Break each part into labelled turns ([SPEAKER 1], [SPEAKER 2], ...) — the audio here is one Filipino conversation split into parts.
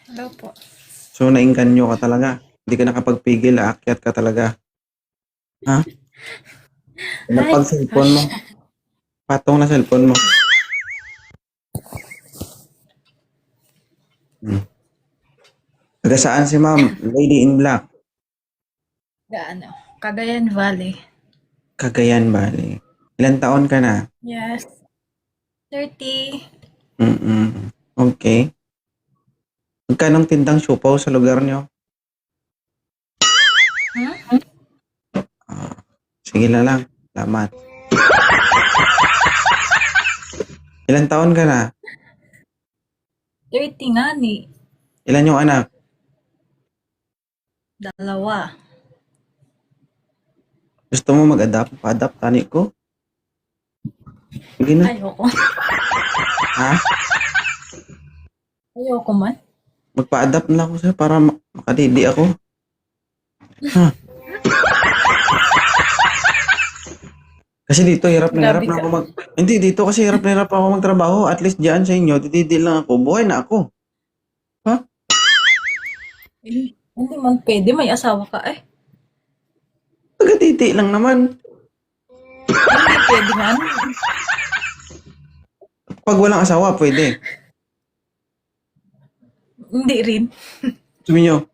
[SPEAKER 1] Hello po.
[SPEAKER 2] So, naengganyo ka talaga. Hindi ka nakapagpigil, aakyat ka talaga. Ha?
[SPEAKER 1] Ay,
[SPEAKER 2] Napag cellphone mo. Patong na cellphone mo. Hmm. Taga saan si ma'am? Lady in Black.
[SPEAKER 1] gaano? Cagayan Valley.
[SPEAKER 2] Cagayan Valley. Ilan taon ka na?
[SPEAKER 1] Yes. 30.
[SPEAKER 2] Mm-mm. Okay. Magkanong tindang siopaw sa lugar nyo?
[SPEAKER 1] Hmm?
[SPEAKER 2] Ah, sige na lang. Salamat. Ilan taon ka na?
[SPEAKER 1] 30 nga ni.
[SPEAKER 2] Ilan yung anak?
[SPEAKER 1] Dalawa.
[SPEAKER 2] Gusto mo mag-adapt? Pa-adapt tani ko? Sige na.
[SPEAKER 1] Ayoko.
[SPEAKER 2] Ha?
[SPEAKER 1] Ayoko man.
[SPEAKER 2] Magpa-adapt na ako sa'yo para makadidi ako. Ha? Kasi dito hirap na hirap
[SPEAKER 1] Grabe
[SPEAKER 2] na
[SPEAKER 1] ka.
[SPEAKER 2] ako Hindi, dito kasi hirap na hirap ako magtrabaho. At least diyan sa inyo, titidi lang ako. Buhay na ako. Ha?
[SPEAKER 1] Hindi man pwede. May asawa ka eh.
[SPEAKER 2] Taga-titi lang naman.
[SPEAKER 1] Hindi pwede man.
[SPEAKER 2] Pag walang asawa, pwede.
[SPEAKER 1] Hindi rin.
[SPEAKER 2] Sabi nyo,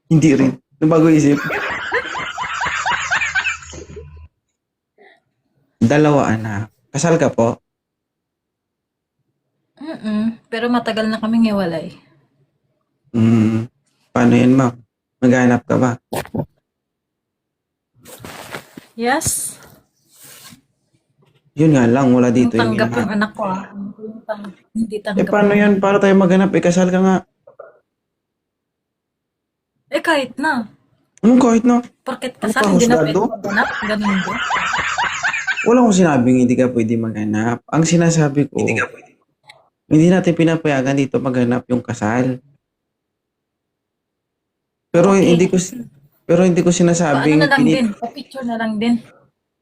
[SPEAKER 2] hindi rin. Nabago isip. Dalawa anak. Kasal ka po?
[SPEAKER 1] Pero matagal na kaming hiwalay.
[SPEAKER 2] Paano yan, ma'am? Maghanap ka ba?
[SPEAKER 1] Yes.
[SPEAKER 2] Yun nga lang, wala
[SPEAKER 1] Yung
[SPEAKER 2] dito yung
[SPEAKER 1] tanggap yung
[SPEAKER 2] hinahanap.
[SPEAKER 1] anak ko ah. Hindi tanggap
[SPEAKER 2] Paano
[SPEAKER 1] yung
[SPEAKER 2] yan?
[SPEAKER 1] anak.
[SPEAKER 2] Para tayo maghanap, kasal ka nga.
[SPEAKER 1] Eh kahit na.
[SPEAKER 2] Kahit na.
[SPEAKER 1] Porket
[SPEAKER 2] Ano
[SPEAKER 1] kasal,
[SPEAKER 2] pa,
[SPEAKER 1] hindi na pwede
[SPEAKER 2] husgado?
[SPEAKER 1] maghanap. Ganun din.
[SPEAKER 2] Wala akong sinabing hindi ka pwede maghanap. Ang sinasabi ko, hindi natin pinapayagan dito maghanap yung kasal. Pero
[SPEAKER 1] Okay.
[SPEAKER 2] hindi ko pero hindi ko
[SPEAKER 1] Paano na
[SPEAKER 2] sinasabing
[SPEAKER 1] lang din? Pa-picture na lang din.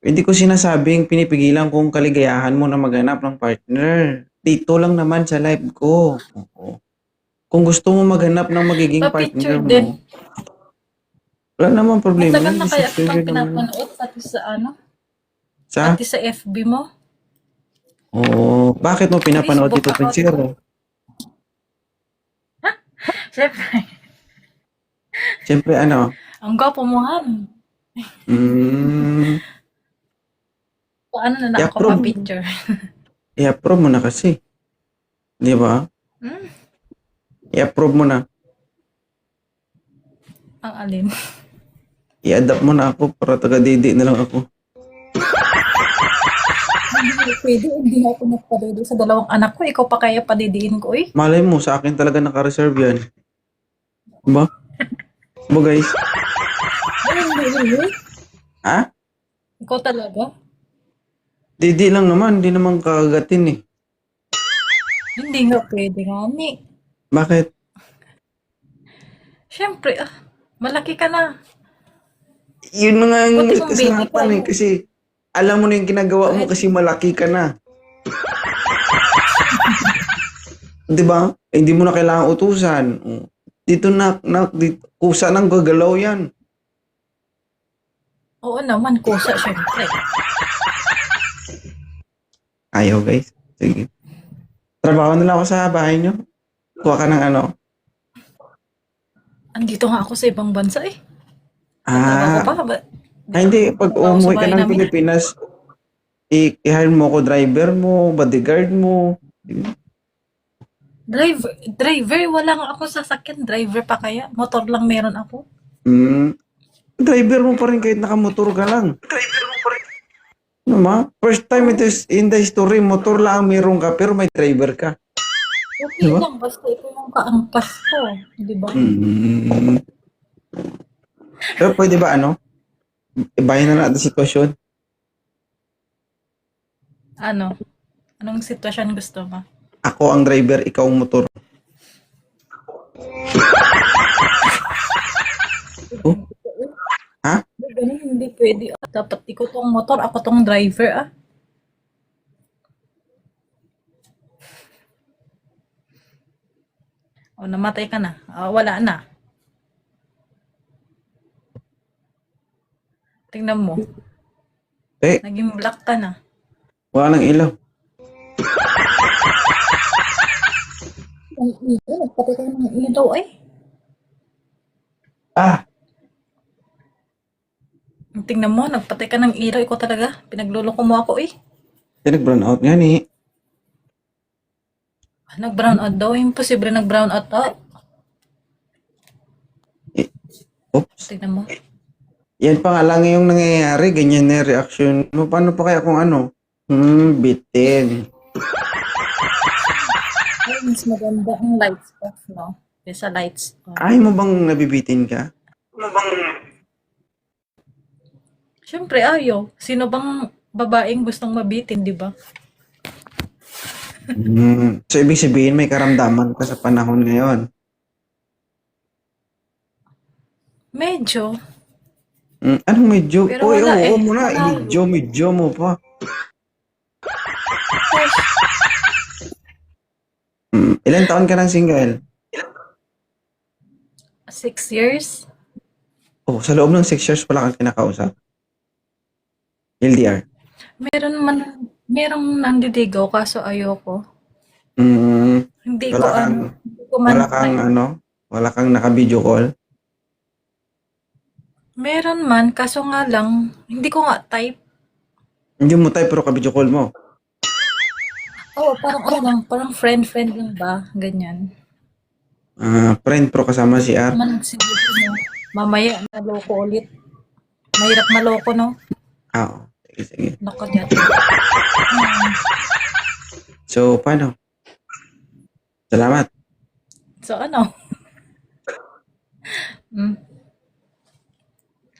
[SPEAKER 2] hindi ko sinasabing pinipigilan kung kaligayahan mo na maghanap ng partner. Dito lang naman sa live ko. Oo. Kung gusto mo maghanap ng magiging
[SPEAKER 1] Pa-picture
[SPEAKER 2] partner
[SPEAKER 1] din.
[SPEAKER 2] mo, wala namang problema.
[SPEAKER 1] Matagal na kaya
[SPEAKER 2] Nag-decision
[SPEAKER 1] kitang
[SPEAKER 2] yun naman.
[SPEAKER 1] pinapanood pati sa ano?
[SPEAKER 2] Sa?
[SPEAKER 1] Pati sa FB mo.
[SPEAKER 2] Oo. Bakit mo pinapanood
[SPEAKER 1] Facebook
[SPEAKER 2] ito,
[SPEAKER 1] account mo.
[SPEAKER 2] Pensiro?
[SPEAKER 1] Siyempre.
[SPEAKER 2] Siyempre, ano?
[SPEAKER 1] Ang gwapo mo han.
[SPEAKER 2] Mm,
[SPEAKER 1] Paano na lang ako
[SPEAKER 2] i-approve.
[SPEAKER 1] pa-picture?
[SPEAKER 2] I-approve mo na kasi. Di ba?
[SPEAKER 1] Hmm?
[SPEAKER 2] I-approve mo na.
[SPEAKER 1] Ang alin?
[SPEAKER 2] I-adapt mo na ako para taga-didi na lang ako.
[SPEAKER 1] Hindi pwede. Hindi ako nagpadede sa dalawang anak ko. Ikaw pa kaya padidiin ko eh.
[SPEAKER 2] Malay mo, sa akin talaga naka-reserve yan. Diba? Diba guys?
[SPEAKER 1] Hindi.
[SPEAKER 2] Ha?
[SPEAKER 1] Ikaw talaga?
[SPEAKER 2] Didi lang naman, hindi naman kagagatin eh.
[SPEAKER 1] Hindi nga pwede nga ni.
[SPEAKER 2] Bakit?
[SPEAKER 1] Siyempre, malaki ka na.
[SPEAKER 2] Yun na nga yung
[SPEAKER 1] Buti mong baby ka.
[SPEAKER 2] kasalanan eh. Kasi alam mo na yung ginagawa mo
[SPEAKER 1] Kahit
[SPEAKER 2] kasi malaki ka na. Diba? Hindi mo na kailangan utusan. Dito dito, kusa nang gagalaw yan.
[SPEAKER 1] oo naman, kusa siyempre.
[SPEAKER 2] Ayaw guys. Sige. Trabaho na lang ako sa bahay nyo. Kuha ka ng ano.
[SPEAKER 1] Andito nga ako sa ibang bansa eh. Trabaho
[SPEAKER 2] Ah,
[SPEAKER 1] pa ba?
[SPEAKER 2] hindi. Pag
[SPEAKER 1] Trabaho sa
[SPEAKER 2] umuwi ka
[SPEAKER 1] bahay
[SPEAKER 2] ng
[SPEAKER 1] namin.
[SPEAKER 2] Pilipinas, i-hire mo ko driver mo, bodyguard mo.
[SPEAKER 1] Driver, wala nga ako sasakyan. Driver pa kaya? Motor lang meron ako.
[SPEAKER 2] Driver mo pa rin kahit nakamotor ka lang. Ano ma? First time ito in the history, motor lang ang meron ka pero may driver ka.
[SPEAKER 1] Okay
[SPEAKER 2] Diba?
[SPEAKER 1] lang, basta ito yung kaangkas ko. Di ba?
[SPEAKER 2] Mm. Pero pwede ba ano? Ibahin na natin sitwasyon.
[SPEAKER 1] Ano? Anong sitwasyon gusto mo?
[SPEAKER 2] Ako ang driver, ikaw ang motor. Oh, ha?
[SPEAKER 1] Ganun, hindi pwede. Dapat ikaw tong motor, ako tong driver ah. O namatay ka na. Wala na. Tingnan mo.
[SPEAKER 2] Eh,
[SPEAKER 1] Naging black ka na.
[SPEAKER 2] wala nang ilaw.
[SPEAKER 1] Ang ilaw. Nagpatay ka ng ilaw ay.
[SPEAKER 2] Ah,
[SPEAKER 1] Tingnan mo. Nagpatay ka ng ilaw. Ikaw talaga. Pinagluloko mo ako eh.
[SPEAKER 2] nag-brown out nga ni.
[SPEAKER 1] Nag-brown out daw. Imposible nag-brown out daw.
[SPEAKER 2] Oops.
[SPEAKER 1] Tingnan mo.
[SPEAKER 2] Yan pa nga lang yung nangyayari. Ganyan na yung reaction mo. Paano pa kaya kung ano? Bitin.
[SPEAKER 1] Ay, mas maganda ang lights off, no? Kesa lights on.
[SPEAKER 2] Ay mo bang nabibitin ka?
[SPEAKER 1] Siyempre, ayaw. Sino bang babaeng gustong mabitin, di ba?
[SPEAKER 2] So, ibig sabihin may karamdaman ka sa panahon ngayon.
[SPEAKER 1] Medyo.
[SPEAKER 2] Anong medyo?
[SPEAKER 1] Pero
[SPEAKER 2] Uy,
[SPEAKER 1] wala
[SPEAKER 2] oo
[SPEAKER 1] eh.
[SPEAKER 2] mo na.
[SPEAKER 1] Wala.
[SPEAKER 2] Medyo mo pa. Ilan taon ka ng single?
[SPEAKER 1] 6 years?
[SPEAKER 2] Oh, sa loob ng 6 years pala kang kinakausap. LDR.
[SPEAKER 1] Merong nandidigaw kaso ayoko. Hindi ko
[SPEAKER 2] Wala kang,
[SPEAKER 1] hindi ko man
[SPEAKER 2] wala kang ano, wala kang naka-video call.
[SPEAKER 1] Meron man, kaso nga lang, hindi ko nga type.
[SPEAKER 2] Hindi mo tayo pero ka-video call mo.
[SPEAKER 1] Oo, parang ano lang, parang friend lang ba? Ganyan.
[SPEAKER 2] Friend pro kasama si R.
[SPEAKER 1] Naman nagsigaw mo. Mamaya, naloko ulit. Mahirap maloko, no?
[SPEAKER 2] Oo. Sige, sige.
[SPEAKER 1] Nako dyan.
[SPEAKER 2] So, paano? Salamat.
[SPEAKER 1] So, ano?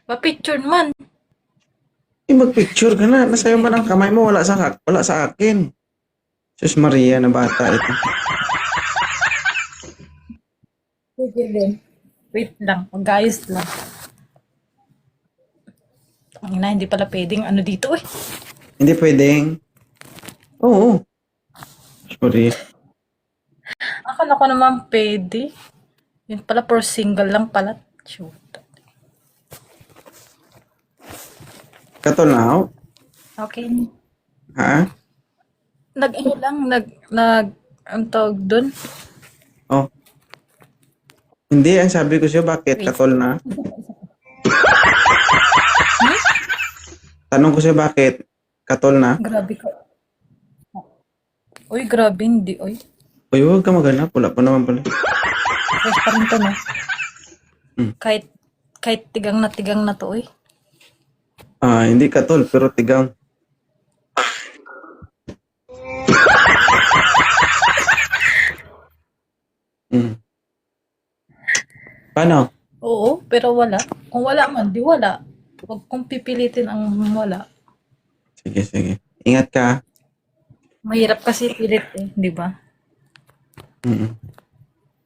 [SPEAKER 1] Pa-picture man.
[SPEAKER 2] Mag-picture ka na. Nasa'yo man ang kamay mo. Wala sa akin. Sus Maria na bata ito.
[SPEAKER 1] Sige din. Wait lang, mag-ayos lang. Ang ina, hindi pala pwedeng ano dito eh.
[SPEAKER 2] Hindi pwedeng. Oo. Sorry.
[SPEAKER 1] Akala ko naman pwede. Yun pala, for single lang pala. Shoot.
[SPEAKER 2] Katol na ako.
[SPEAKER 1] Okay.
[SPEAKER 2] Ha?
[SPEAKER 1] Ano lang, ang tawag dun?
[SPEAKER 2] Oh. Hindi, ang sabi ko sa'yo, bakit
[SPEAKER 1] Wait.
[SPEAKER 2] katol na? Tanong ko sa'yo, bakit katol na?
[SPEAKER 1] Grabe ka. Uy, grabe, hindi, uy.
[SPEAKER 2] Uy, huwag ka maghanap. Wala pa naman pala.
[SPEAKER 1] Fresh pa rin to, no?
[SPEAKER 2] Hmm.
[SPEAKER 1] Kahit tigang na to, uy.
[SPEAKER 2] Hindi katol, pero tigang. Paano?
[SPEAKER 1] Oo, pero wala. Kung wala man, di wala. Huwag kong pipilitin ang wala.
[SPEAKER 2] Sige, sige. Ingat ka.
[SPEAKER 1] Mahirap kasi pilit eh, di ba?
[SPEAKER 2] Mm.